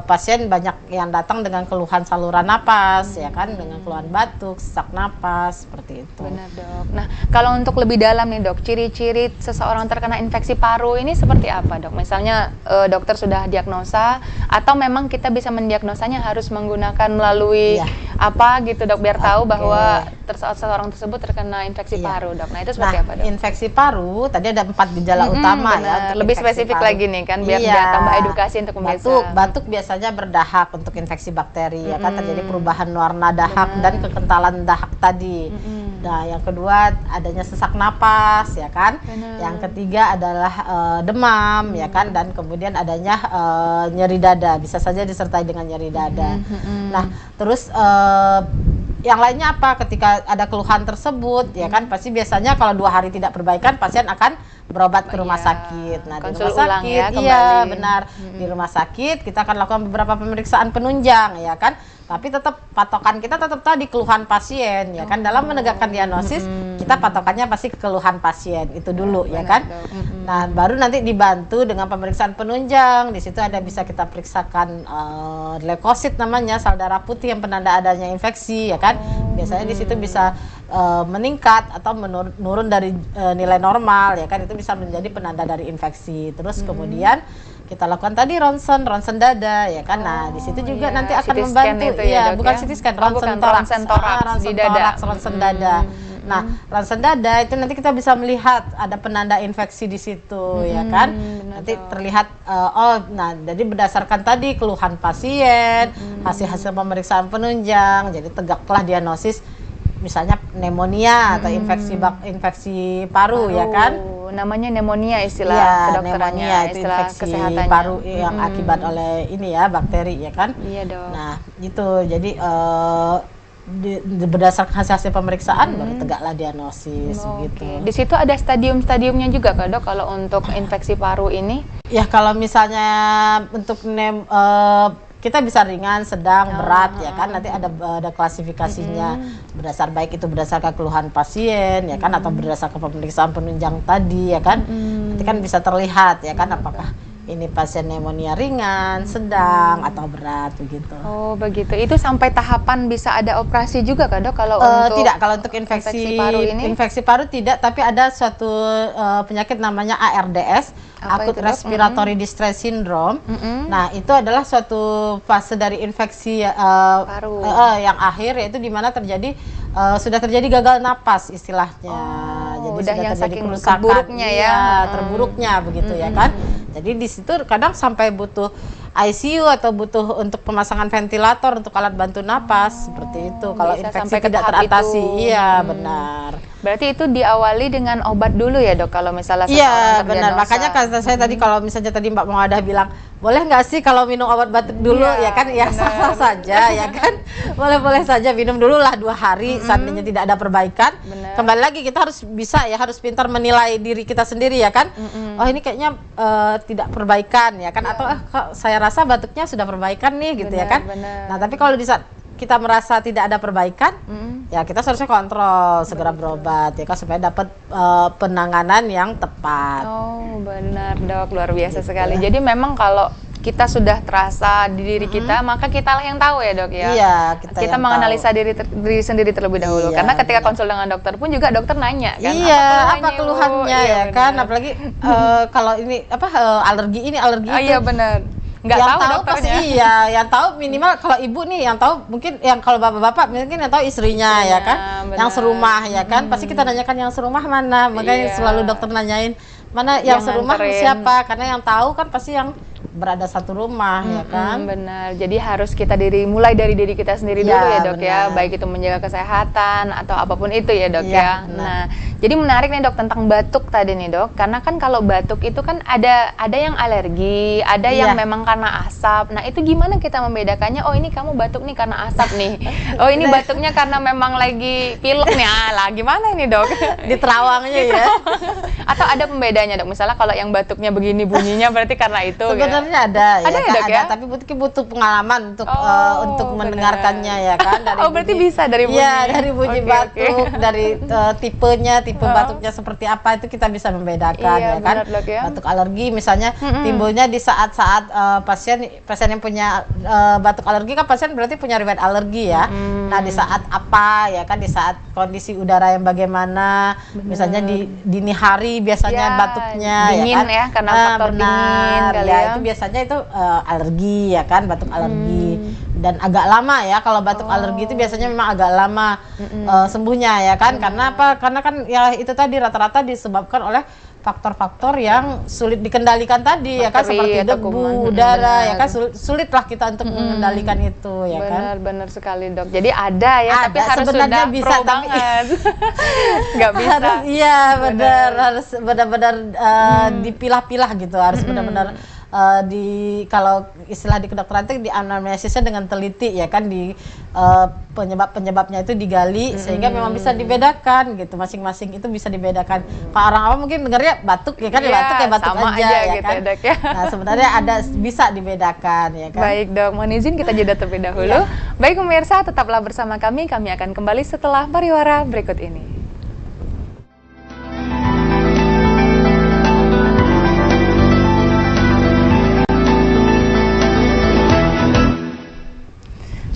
pasien banyak yang datang dengan keluhan saluran napas ya kan, dengan keluhan batuk, sesak napas seperti itu. Benar dok. Nah kalau untuk lebih dalam nih dok, ciri-ciri seseorang terkena infeksi paru ini seperti apa dok? Misalnya dokter sudah diagnosa atau memang kita bisa mendiagnosanya harus menggunakan melalui apa gitu dok, biar tahu bahwa seseorang tersebut terkena infeksi paru dok. Nah itu seperti apa dok? Infeksi paru tadi ada 4 gejala utama ya. Lebih spesifik paru lagi nih kan, biar tambah edukasi untuk pemirsa. Batuk biasanya berdahak untuk infeksi bakteri ya kan, terjadi perubahan warna dahak dan kekentalan dahak tadi. Nah yang kedua adanya sesak napas ya kan. Yang ketiga adalah demam ya kan, dan kemudian adanya nyeri dada, bisa saja disertai dengan nyeri dada. Nah terus yang lainnya apa? Ketika ada keluhan tersebut ya kan, pasti biasanya kalau 2 hari tidak perbaikan, pasien akan berobat ke rumah sakit. Nah di rumah sakit benar, di rumah sakit kita akan lakukan beberapa pemeriksaan penunjang ya kan, tapi tetap patokan kita tetap tadi keluhan pasien ya kan. Dalam menegakkan diagnosis kita patokannya pasti keluhan pasien itu dulu ya kan. Nah baru nanti dibantu dengan pemeriksaan penunjang. Di situ ada bisa kita periksakan leukosit namanya, sel darah putih yang penanda adanya infeksi ya kan. Biasanya di situ bisa meningkat atau menurun dari nilai normal ya kan, itu bisa menjadi penanda dari infeksi. Terus kemudian kita lakukan tadi ronsen dada ya kan. Nah di situ juga nanti akan membantu bukan CT scan, ronsen toraks di dada, ronsen dada. Nah ronsen dada itu nanti kita bisa melihat ada penanda infeksi di situ ya kan. Nanti terlihat jadi berdasarkan tadi keluhan pasien, hasil pemeriksaan penunjang, jadi tegaklah diagnosis misalnya pneumonia atau infeksi paru ya kan. Namanya pneumonia istilah kedokterannya, itu istilah infeksi kesehatannya. paru yang akibat oleh ini ya bakteri ya kan. Iya dok. Nah itu jadi berdasarkan hasil pemeriksaan baru tegaklah diagnosis gitu. Di situ ada stadium-stadiumnya juga kan dok kalau untuk infeksi paru ini? Ya kalau misalnya untuk kita bisa ringan, sedang, berat ya kan. Nanti ada klasifikasinya baik itu berdasarkan keluhan pasien ya kan, atau berdasarkan pemeriksaan penunjang tadi ya kan. Nanti kan bisa terlihat ya kan apakah ini pasien pneumonia ringan, sedang atau berat begitu. Oh begitu. Itu sampai tahapan bisa ada operasi juga kan dok kalau untuk tidak, kalau untuk infeksi paru ini? Infeksi paru tidak, tapi ada suatu penyakit namanya ARDS, Acute Respiratory Distress Syndrome. Nah itu adalah suatu fase dari infeksi paru yang akhir, yaitu di mana terjadi sudah terjadi gagal napas istilahnya. Jadi udah sudah yang terjadi saking kerusakan, terburuknya ya, terburuknya begitu ya kan. Jadi di situ kadang sampai butuh ICU atau butuh untuk pemasangan ventilator untuk alat bantu napas seperti itu kalau infeksi tidak teratasi. Iya benar. Berarti itu diawali dengan obat dulu ya dok kalau misalnya seseorang Iya benar, makanya kata saya tadi kalau misalnya tadi Mbak Mawadah bilang boleh nggak sih kalau minum obat batuk dulu ya kan, ya sah-sah saja ya kan, boleh-boleh saja minum dulu lah 2 hari seandainya tidak ada perbaikan. Kembali lagi kita harus bisa ya, harus pintar menilai diri kita sendiri ya kan. Oh ini kayaknya tidak perbaikan ya kan, atau saya rasa batuknya sudah perbaikan nih gitu ya kan. Nah tapi kalau di saat kita merasa tidak ada perbaikan, ya kita seharusnya kontrol, segera berobat ya kan, supaya dapat penanganan yang tepat. Oh benar dok, luar biasa sekali. Jadi memang kalau kita sudah terasa di diri kita, maka kita lah yang tahu ya dok ya. Iya, kita menganalisa diri sendiri terlebih dahulu. Karena ketika konsul dengan dokter pun juga dokter nanya kan, apa keluhannya ya kan, apalagi kalau ini alergi ini alergi itu. Iya benar. nggak yang tahu dokternya. pasti iya, yang tahu minimal kalau ibu nih yang tahu mungkin, yang kalau bapak-bapak mungkin yang tahu istrinya ya kan, benar. yang serumah ya kan, pasti kita nanyakan yang serumah mana, makanya Iya. selalu dokter nanyain mana yang serumah nganterin. siapa, karena yang tahu kan pasti yang berada satu rumah ya kan. Benar. Jadi harus kita mulai dari diri kita sendiri Ya, dulu ya dok ya, benar. baik itu menjaga kesehatan atau apapun itu ya dok Iya, ya. benar. Nah, jadi menarik nih dok tentang batuk tadi nih dok, karena kan kalau batuk itu kan ada yang alergi, ada yang Iya. memang karena asap. Nah itu gimana kita membedakannya? Oh ini kamu batuk nih karena asap nih. Oh ini batuknya karena memang lagi pilek nih. Alah gimana ini dok? Di terawangnya ya. Atau ada pembedanya dok? Misalnya kalau yang batuknya begini bunyinya berarti karena itu. Sebenarnya ada ya, Ada ya, Kak, Dok, ya? tapi butuh pengalaman untuk Oh, mendengarkannya ya kan, dari Oh, berarti bisa dari bunyi. Iya, dari bunyi Oke, batuk, oke. dari tipe batuknya seperti apa itu kita bisa membedakan Iya, ya kan. benar, Dok, ya. Batuk alergi misalnya timbulnya di saat-saat pasien yang punya batuk alergi kan, pasien berarti punya riwayat alergi ya. Nah, di saat apa ya kan, di saat kondisi udara yang bagaimana, misalnya di dini hari biasanya Ya, batuknya dingin ya kan. ya, karena faktor dingin kali ya. Itu biasanya itu alergi ya kan, batuk alergi, dan agak lama ya kalau batuk alergi itu biasanya memang agak lama sembuhnya ya kan. Karena apa? Karena kan ya itu tadi rata-rata disebabkan oleh faktor-faktor yang sulit dikendalikan tadi ya kan, Bakteri seperti atau debu, kuman. udara ya kan, Benar. sulitlah kita untuk mengendalikan itu ya kan. Benar sekali dok. Jadi ada ya, tapi Ada, harus sebenarnya sudah bisa, pro tapi- banget. Nggak bisa. Harus, iya benar, harus benar-benar dipilah-pilah gitu, harus benar-benar kalau istilah di kedokteran itu dianamnesisnya dengan teliti ya kan, di penyebabnya itu digali sehingga memang bisa dibedakan gitu, masing-masing itu bisa dibedakan. Kalau orang awam mungkin dengarnya batuk ya kan, Iya, batuk ya batuk sama aja aja ya gitu kan. ya, Dok, ya. Nah sebenarnya bisa dibedakan ya kan. Baik dok, mohon izin kita jeda terlebih dahulu. Iya. Baik pemirsa, tetaplah bersama kami akan kembali setelah pariwara berikut ini.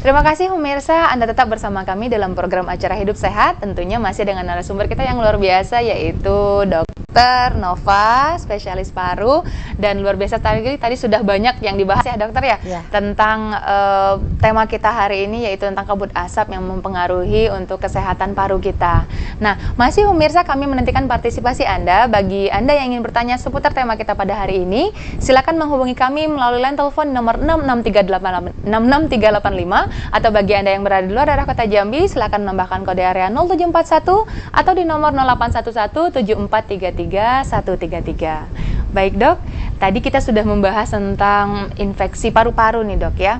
Terima kasih pemirsa, Anda tetap bersama kami dalam program acara Hidup Sehat. Tentunya masih dengan narasumber kita yang luar biasa, yaitu Dokter Nova, spesialis paru. Dan luar biasa tadi sudah banyak yang dibahas ya dokter ya, Ya. tentang tema kita hari ini, yaitu tentang kabut asap yang mempengaruhi untuk kesehatan paru kita. Nah, masih pemirsa, kami menantikan partisipasi Anda. Bagi Anda yang ingin bertanya seputar tema kita pada hari ini, silakan menghubungi kami melalui line telepon nomor 66385, atau bagi Anda yang berada di luar daerah kota Jambi, silakan menambahkan kode area 0741 atau di nomor 0811743333. Baik dok, tadi kita sudah membahas tentang infeksi paru-paru nih dok ya.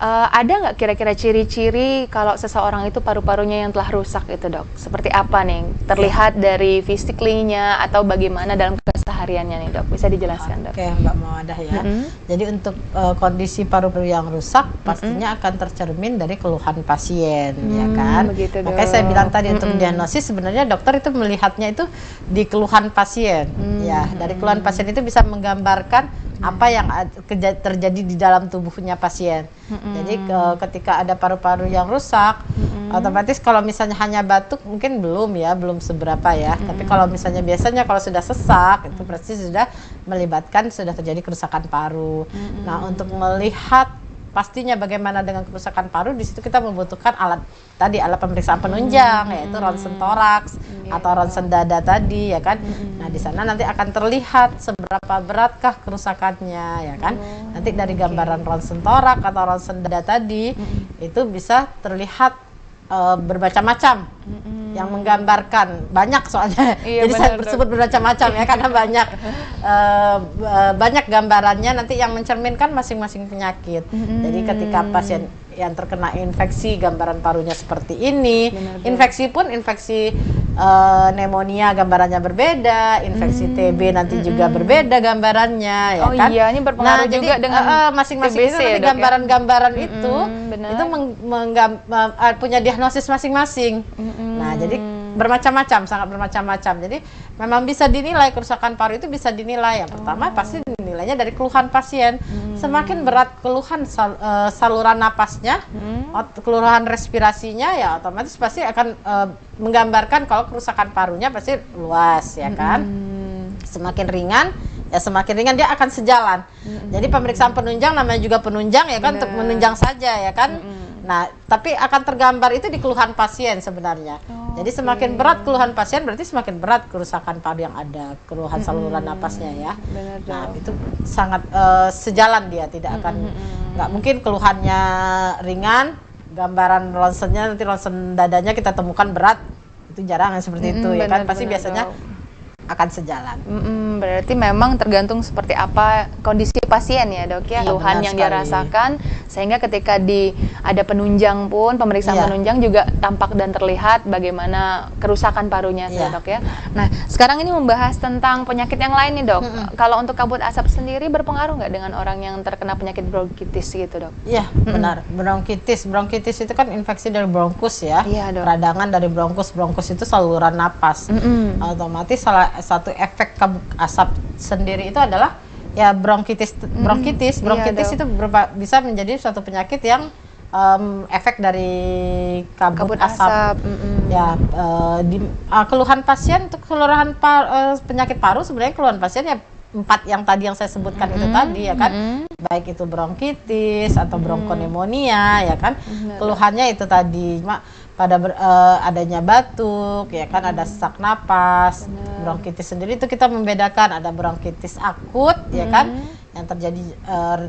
Ada nggak kira-kira ciri-ciri kalau seseorang itu paru-parunya yang telah rusak itu dok? Seperti apa nih? Terlihat dari physically-nya atau bagaimana dalam kesehariannya nih dok? Bisa dijelaskan dok? Oke Mbak Mawadah ya. Jadi untuk kondisi paru-paru yang rusak pastinya akan tercermin dari keluhan pasien ya kan. Begitu, Dok. Makanya saya bilang tadi untuk diagnosis sebenarnya dokter itu melihatnya itu di keluhan pasien ya. Dari keluhan pasien itu bisa menggambarkan apa yang terjadi di dalam tubuhnya pasien. Jadi ketika ada paru-paru yang rusak, otomatis kalau misalnya hanya batuk mungkin belum seberapa ya. Tapi kalau misalnya biasanya kalau sudah sesak itu berarti sudah sudah terjadi kerusakan paru. Nah, untuk melihat pastinya bagaimana dengan kerusakan paru, di situ kita membutuhkan alat pemeriksaan penunjang, yaitu ronsen toraks atau ronsen dada tadi ya kan. Nah, di sana nanti akan terlihat seberapa beratkah kerusakannya ya kan. Nanti dari gambaran ronsen toraks atau ronsen dada tadi itu bisa terlihat bermacam-macam yang menggambarkan, banyak soalnya. Iya, jadi saya benar, bersebut bermacam-macam ya karena banyak gambarannya nanti yang mencerminkan masing-masing penyakit. Jadi ketika pasien yang terkena infeksi, gambaran parunya seperti ini. Benar. Infeksi pun infeksi pneumonia gambarannya berbeda, infeksi TB nanti juga berbeda gambarannya ya Oh kan. iya, ini berpengaruh jadi, juga dengan masing-masing TBC itu nanti ya, Dok, ya? gambaran-gambaran itu benar. itu punya diagnosis masing-masing. Nah, jadi bermacam-macam, sangat bermacam-macam. Jadi memang bisa dinilai kerusakan paru itu bisa dinilai. Yang pertama pasti dinilainya dari keluhan pasien. Semakin berat keluhan saluran napasnya, keluhan respirasinya, ya otomatis pasti akan menggambarkan kalau kerusakan parunya pasti luas ya kan. Semakin ringan ya semakin ringan dia akan sejalan. Jadi pemeriksaan penunjang namanya juga penunjang ya kan, untuk menunjang saja ya kan. Nah, tapi akan tergambar itu di keluhan pasien sebenarnya. Jadi semakin berat keluhan pasien berarti semakin berat kerusakan paru yang ada, keluhan saluran napasnya ya. Nah, itu sangat sejalan dia, tidak akan, nggak mungkin keluhannya ringan, gambaran ronsennya nanti ronsen dadanya kita temukan berat, itu jarang yang seperti itu ya kan, pasti biasanya akan sejalan. Berarti memang tergantung seperti apa kondisi pasien ya dok ya, keluhan yang dia rasakan, sehingga ketika ada penunjang pun, pemeriksaan penunjang juga tampak dan terlihat bagaimana kerusakan parunya dok ya. Nah sekarang ini membahas tentang penyakit yang lain nih dok. Kalau untuk kabut asap sendiri berpengaruh nggak dengan orang yang terkena penyakit bronkitis gitu dok? Iya benar, bronkitis itu kan infeksi dari bronkus ya, peradangan dari bronkus itu saluran napas. Otomatis salah satu efek kabut asap sendiri itu adalah ya bronkitis itu bisa menjadi suatu penyakit yang efek dari kabut asap. Ya keluhan pasien untuk keseluruhan penyakit paru sebenarnya keluhan pasien ya 4 yang tadi yang saya sebutkan itu tadi ya kan, baik itu bronkitis atau bronkoneumonia ya kan, keluhannya itu tadi pada adanya batuk ya kan, ada sesak napas. Bronkitis sendiri itu kita membedakan, ada bronkitis akut ya kan, yang terjadi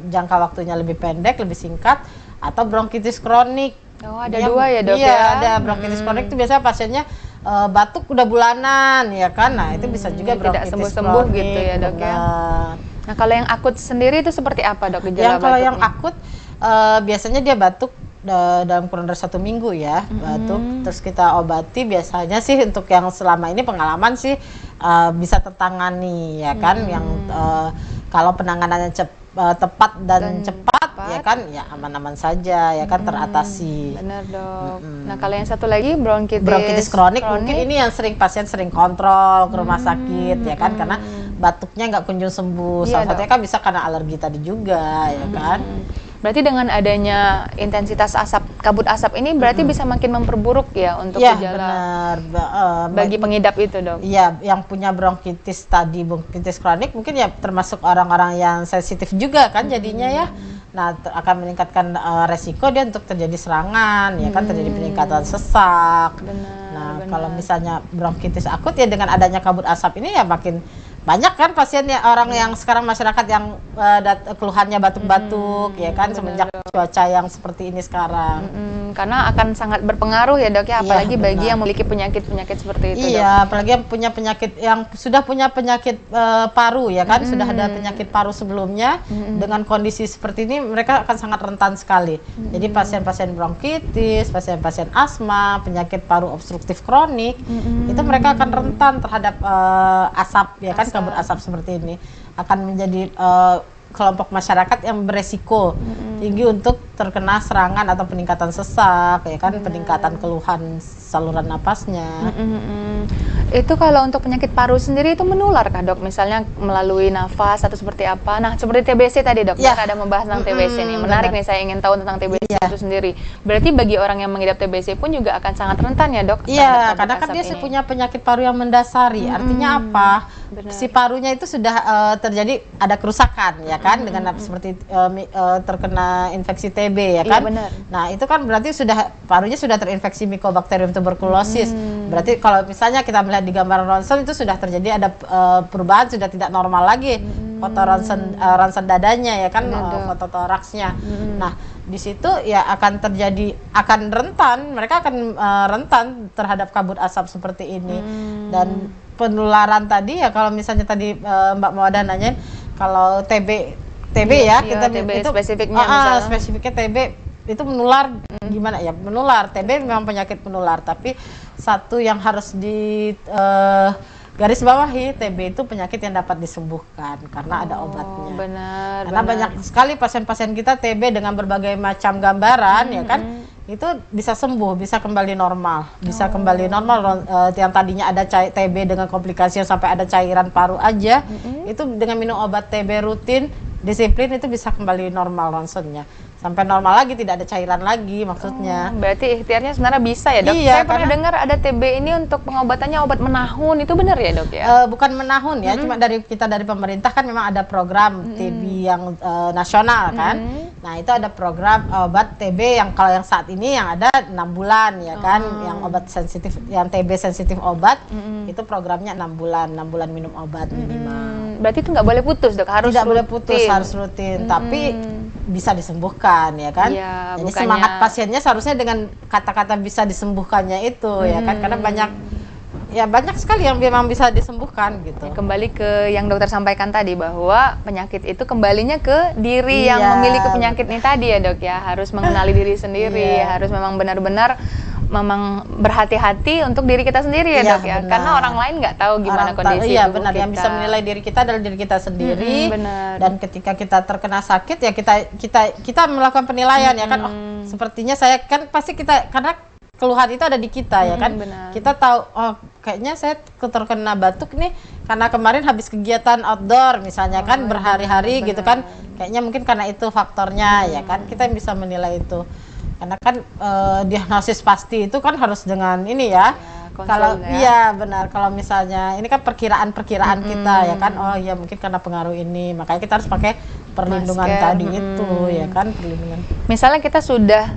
jangka waktunya lebih pendek, lebih singkat, atau bronkitis kronik. Ada dua ya dok ya? Iya, ada bronkitis kronik itu biasanya pasiennya batuk udah bulanan ya kan, nah itu bisa juga bronkitis tidak sembuh-sembuh gitu ya dok ya. Nah kalau yang akut sendiri itu seperti apa dok gejala kalau yang akut biasanya dia batuk dalam kurun dari 1 minggu ya, batuk, terus kita obati. Biasanya sih untuk yang selama ini pengalaman sih bisa tertangani ya kan, yang kalau penanganannya tepat dan cepat ya kan, ya aman-aman saja ya kan, teratasi. Benar dok. Nah kalau yang satu lagi bronkitis kronik mungkin ini yang pasien sering kontrol ke rumah sakit ya kan, karena batuknya nggak kunjung sembuh. Salah satunya kan bisa karena alergi tadi juga ya kan. Berarti dengan adanya intensitas kabut asap ini berarti bisa makin memperburuk ya untuk gejala bagi pengidap itu dok? Iya, yang punya bronkitis kronik mungkin ya termasuk orang-orang yang sensitif juga kan jadinya ya. Nah akan meningkatkan resiko dia untuk terjadi serangan ya kan, terjadi peningkatan sesak. Kalau misalnya bronkitis akut ya dengan adanya kabut asap ini ya makin banyak kan pasiennya, orang yang sekarang masyarakat yang keluhannya batuk-batuk ya kan, semenjak cuaca yang seperti ini sekarang. Karena akan sangat berpengaruh ya dok ya, apalagi bagi yang memiliki penyakit-penyakit seperti itu. Iya, apalagi yang punya penyakit, yang sudah punya penyakit paru ya kan, sudah ada penyakit paru sebelumnya, dengan kondisi seperti ini mereka akan sangat rentan sekali. Jadi pasien-pasien bronkitis, pasien-pasien asma, penyakit paru obstruktif kronik, itu mereka akan rentan terhadap asap ya kan, kabut asap seperti ini akan menjadi kelompok masyarakat yang beresiko tinggi untuk terkena serangan atau peningkatan sesak ya kan, peningkatan keluhan saluran napasnya. Itu kalau untuk penyakit paru sendiri itu menular kah dok? Misalnya melalui nafas atau seperti apa? Nah seperti TBC tadi dok, kita ada membahas tentang TBC nih. Menarik nih, saya ingin tahu tentang TBC itu sendiri. Berarti bagi orang yang mengidap TBC pun juga akan sangat rentan ya dok? Iya, karena kan dia punya penyakit paru yang mendasari. Artinya apa? Si parunya itu sudah terjadi ada kerusakan ya kan, dengan seperti terkena infeksi TB ya kan. Nah itu kan berarti parunya sudah terinfeksi Mycobacterium tuberculosis. Berarti kalau misalnya kita melihat di gambar ronsen itu sudah terjadi ada perubahan, sudah tidak normal lagi foto ronsen dadanya ya kan, foto toraksnya. Nah di situ ya akan rentan, mereka akan rentan terhadap kabut asap seperti ini. Dan penularan tadi ya, kalau misalnya tadi Mbak Mawada nanyain kalau TB ya, kita TB itu spesifiknya spesifiknya TB itu menular gimana ya? Menular, TB memang penyakit menular, tapi satu yang harus di garis bawahi, TB itu penyakit yang dapat disembuhkan karena ada obatnya. Karena banyak sekali pasien-pasien kita TB dengan berbagai macam gambaran ya kan, itu bisa sembuh, bisa kembali normal, yang tadinya ada TB dengan komplikasi yang sampai ada cairan paru aja, itu dengan minum obat TB rutin, disiplin, itu bisa kembali normal ronsennya. sampai normal lagi, tidak ada cairan lagi maksudnya. Berarti ikhtiarnya sebenarnya bisa ya dok? Iya, Saya pernah dengar ada TB ini untuk pengobatannya obat menahun, itu benar ya dok ya? Bukan menahun ya, cuma dari pemerintah kan memang ada program TB yang nasional kan. Nah itu ada program obat TB yang kalau yang saat ini yang ada 6 bulan ya kan, yang obat sensitif, yang TB sensitif obat itu programnya 6 bulan minum obat minimal. Berarti itu nggak boleh putus dok, harus tidak rutin. boleh putus, harus rutin, tapi bisa disembuhkan ya kan. Ya, jadi bukannya... semangat pasiennya seharusnya dengan kata-kata bisa disembuhkannya itu ya kan, karena banyak sekali yang memang bisa disembuhkan gitu. Ya, kembali ke yang dokter sampaikan tadi bahwa penyakit itu kembalinya ke diri yang memiliki penyakit ini tadi ya dok ya, harus mengenali diri sendiri, harus memang benar-benar berhati-hati untuk diri kita sendiri ya dok ya, benar. Karena orang lain nggak tahu gimana kondisi tubuh benar. kita. Yang bisa menilai diri kita adalah diri kita sendiri. Benar. Dan ketika kita terkena sakit ya kita melakukan penilaian ya kan, oh sepertinya saya kan pasti kita, karena keluhan itu ada di kita ya kan. Benar. Kita tahu oh kayaknya saya terkena batuk nih karena kemarin habis kegiatan outdoor misalnya kan berhari-hari gitu kan, kayaknya mungkin karena itu faktornya ya kan, kita yang bisa menilai itu. Karena kan diagnosis pasti itu kan harus dengan ini ya. Kalau iya benar, kalau misalnya ini kan perkiraan kita ya kan, oh ya mungkin karena pengaruh ini, makanya kita harus pakai perlindungan tadi itu ya kan, perlindungan. Misalnya kita sudah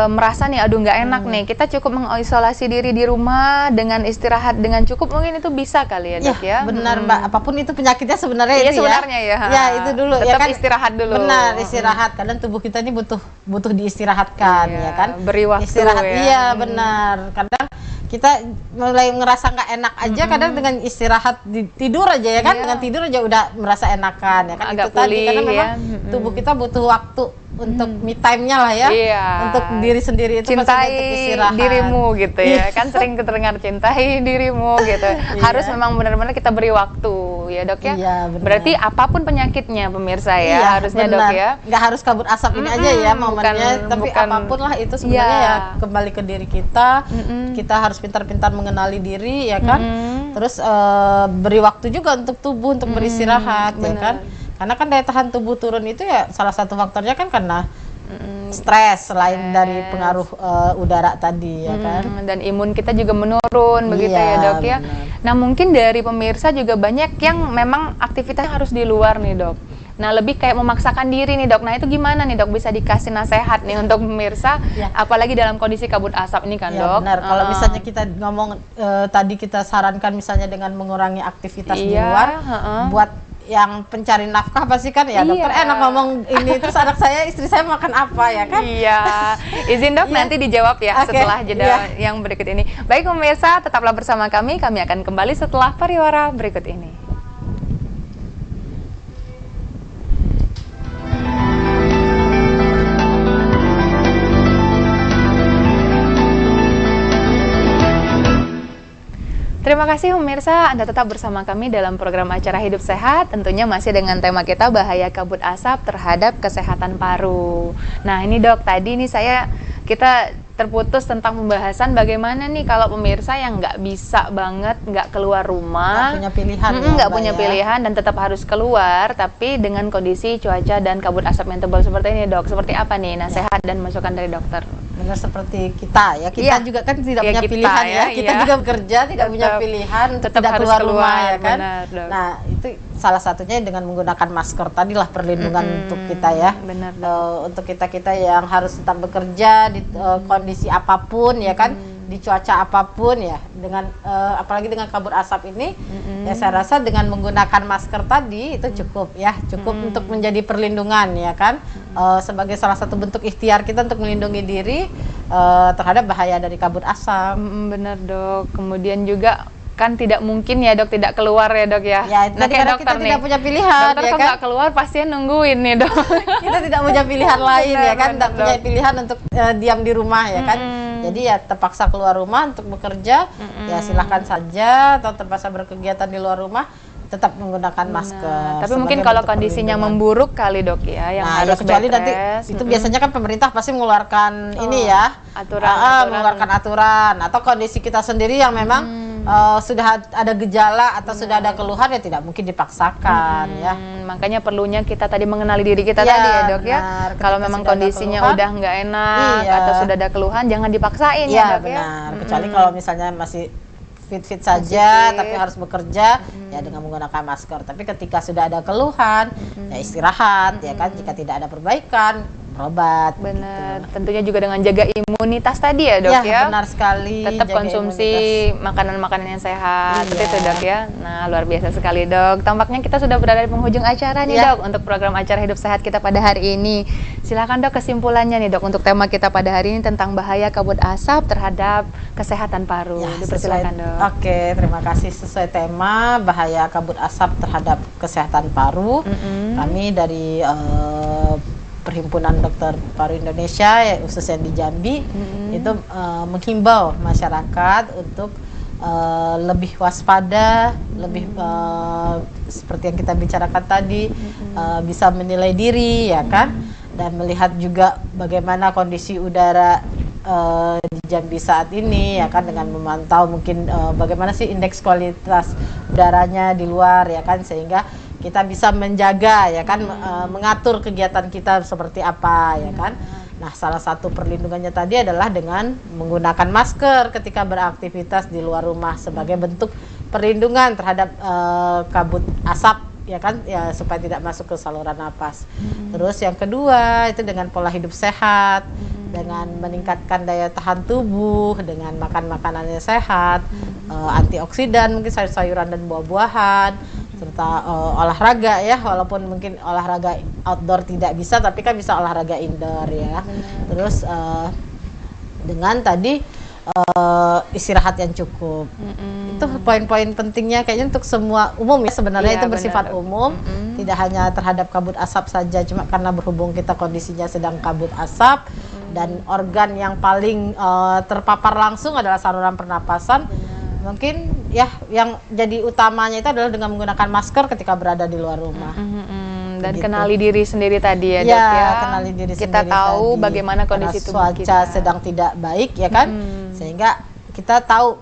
merasa nih aduh nggak enak nih, kita cukup mengisolasi diri di rumah dengan istirahat dengan cukup, mungkin itu bisa kali ya dok ya? Benar Mbak, apapun itu penyakitnya sebenarnya itu sebenarnya ya. Ya itu dulu tetap ya kan, istirahat dulu. Benar, istirahat. Kadang tubuh kita ini butuh diistirahatkan ya kan. Beri waktu istirahat ya. Iya benar. Kadang kita mulai ngerasa nggak enak aja, kadang dengan istirahat tidur aja ya kan, dengan tidur aja udah merasa enakan ya kan. Agak itu tadi karena memang tubuh kita butuh waktu untuk me time-nya lah ya, untuk diri sendiri itu cintai untuk istirahat. dirimu gitu ya kan, sering terdengar cintai dirimu gitu. Harus memang benar-benar kita beri waktu ya dok ya. Berarti apapun penyakitnya pemirsa ya, harusnya benar. Dok ya. Nggak harus kabut asap ini aja ya momennya, tapi apapun lah itu sebenarnya ya kembali ke diri kita. Kita harus pintar-pintar mengenali diri ya kan. Terus beri waktu juga untuk tubuh untuk beristirahat ya kan. Karena kan daya tahan tubuh turun itu ya salah satu faktornya kan karena stres, selain dari pengaruh udara tadi ya kan. Dan imun kita juga menurun begitu ya dok ya. Nah mungkin dari pemirsa juga banyak yang memang aktivitasnya harus di luar nih dok. Nah lebih kayak memaksakan diri nih dok. Nah itu gimana nih dok, bisa dikasih nasihat nih untuk pemirsa, apalagi dalam kondisi kabut asap ini kan dok. Benar, kalau misalnya kita ngomong tadi kita sarankan misalnya dengan mengurangi aktivitas di luar, buat yang pencari nafkah pasti kan ya dokter enak ngomong ini, terus anak saya, istri saya makan apa ya kan. Izin dok nanti dijawab ya setelah jeda yang berikut ini. Baik pemirsa, tetaplah bersama kami akan kembali setelah pariwara berikut ini. Terima kasih pemirsa, Anda tetap bersama kami dalam program acara Hidup Sehat, tentunya masih dengan tema kita bahaya kabut asap terhadap kesehatan paru. Nah ini dok, tadi nih kita terputus tentang pembahasan bagaimana nih kalau pemirsa yang nggak bisa banget nggak keluar rumah, nggak punya pilihan, nggak punya pilihan dan tetap harus keluar, tapi dengan kondisi cuaca dan kabut asap yang tebal seperti ini dok, seperti apa nih nasihat dan masukan dari dokter? Benar seperti kita ya, kita juga kan tidak punya pilihan ya, kita juga bekerja tidak punya pilihan untuk tidak keluar rumah ya kan. Benar, nah itu salah satunya dengan menggunakan masker tadilah perlindungan untuk kita ya. Benar, untuk kita yang harus tetap bekerja di kondisi apapun ya kan, di cuaca apapun ya, dengan apalagi dengan kabut asap ini ya saya rasa dengan menggunakan masker tadi itu cukup ya, cukup untuk menjadi perlindungan ya kan, sebagai salah satu bentuk ikhtiar kita untuk melindungi diri terhadap bahaya dari kabut asap. Benar dok, kemudian juga kan tidak mungkin ya dok tidak keluar ya dok ya. Nah kayak dokter kita tidak punya pilihan dokter ya kan nggak keluar pasien nungguin nih dok. Kita tidak punya pilihan lain ya kan, tidak punya pilihan untuk diam di rumah ya kan. Jadi ya terpaksa keluar rumah untuk bekerja, ya silahkan saja, atau terpaksa berkegiatan di luar rumah tetap menggunakan masker. Tapi mungkin kalau kondisinya memburuk kali dok ya, yang harus kecuali nanti itu biasanya kan pemerintah pasti mengeluarkan ini ya, mengeluarkan aturan, atau kondisi kita sendiri yang memang sudah ada gejala atau sudah ada keluhan ya tidak mungkin dipaksakan ya. Makanya perlunya kita tadi mengenali diri kita tadi ya dok ya. Kalau memang kondisinya udah nggak enak atau sudah ada keluhan, jangan dipaksain ya dok ya. Benar. Kecuali kalau misalnya masih fit-fit saja tapi harus bekerja ya dengan menggunakan masker. Tapi ketika sudah ada keluhan ya istirahat ya kan, jika tidak ada perbaikan berobat. Benar. Gitu. Tentunya juga dengan jaga imunitas tadi ya dok ya. Benar sekali. Tetap konsumsi makanan-makanan yang sehat. Seperti itu dok ya. Nah luar biasa sekali dok. Tampaknya kita sudah berada di penghujung acara nih dok untuk program acara Hidup Sehat kita pada hari ini. Silakan dok kesimpulannya nih dok untuk tema kita pada hari ini tentang bahaya kabut asap terhadap kesehatan paru. Dipersilakan dok. Oke, terima kasih. Sesuai tema bahaya kabut asap terhadap kesehatan paru, kami dari Perhimpunan Dokter Paru Indonesia ya, khususnya di Jambi itu menghimbau masyarakat untuk lebih waspada, lebih seperti yang kita bicarakan tadi, bisa menilai diri ya kan, dan melihat juga bagaimana kondisi udara di Jambi saat ini ya kan, dengan memantau mungkin bagaimana sih indeks kualitas udaranya di luar ya kan, sehingga kita bisa menjaga ya kan, mengatur kegiatan kita seperti apa ya kan. Nah, salah satu perlindungannya tadi adalah dengan menggunakan masker ketika beraktivitas di luar rumah sebagai bentuk perlindungan terhadap kabut asap ya kan, ya supaya tidak masuk ke saluran napas. Terus yang kedua itu dengan pola hidup sehat, dengan meningkatkan daya tahan tubuh, dengan makan makanan yang sehat, antioksidan, mungkin sayur-sayuran dan buah-buahan, serta olahraga ya, walaupun mungkin olahraga outdoor tidak bisa, tapi kan bisa olahraga indoor ya. Terus dengan tadi istirahat yang cukup. Itu poin-poin pentingnya kayaknya untuk semua umum ya sebenarnya, itu bersifat umum, tidak hanya terhadap kabut asap saja, cuma karena berhubung kita kondisinya sedang kabut asap dan organ yang paling terpapar langsung adalah saluran pernapasan. Mungkin ya yang jadi utamanya itu adalah dengan menggunakan masker ketika berada di luar rumah. Dan kenali diri sendiri tadi ya dok ya. Kenali diri kita sendiri tahu tadi. bagaimana kondisi tubuh kita. Cuaca sedang tidak baik ya kan, sehingga kita tahu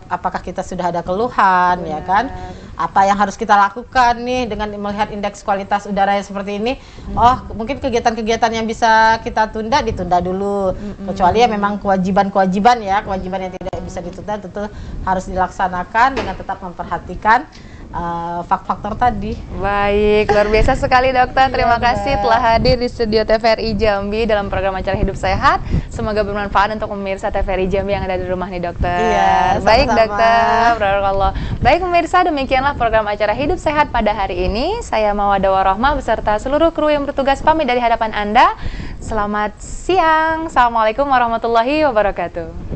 apakah kita sudah ada keluhan ya kan, apa yang harus kita lakukan nih dengan melihat indeks kualitas udara yang seperti ini. Oh mungkin kegiatan-kegiatan yang bisa kita tunda ditunda dulu, kecuali ya memang kewajiban yang tidak bisa ditunda tentu harus dilaksanakan dengan tetap memperhatikan faktor tadi. Baik, luar biasa sekali dokter. Terima kasih telah hadir di studio TVRI Jambi dalam program acara Hidup Sehat. Semoga bermanfaat untuk pemirsa TVRI Jambi yang ada di rumah nih dokter. Iya, baik sama-sama. dokter, barakallah. Baik pemirsa, demikianlah program acara Hidup Sehat pada hari ini. Saya Mawada Warohmah beserta seluruh kru yang bertugas pamit dari hadapan Anda. Selamat siang. Assalamualaikum warahmatullahi wabarakatuh.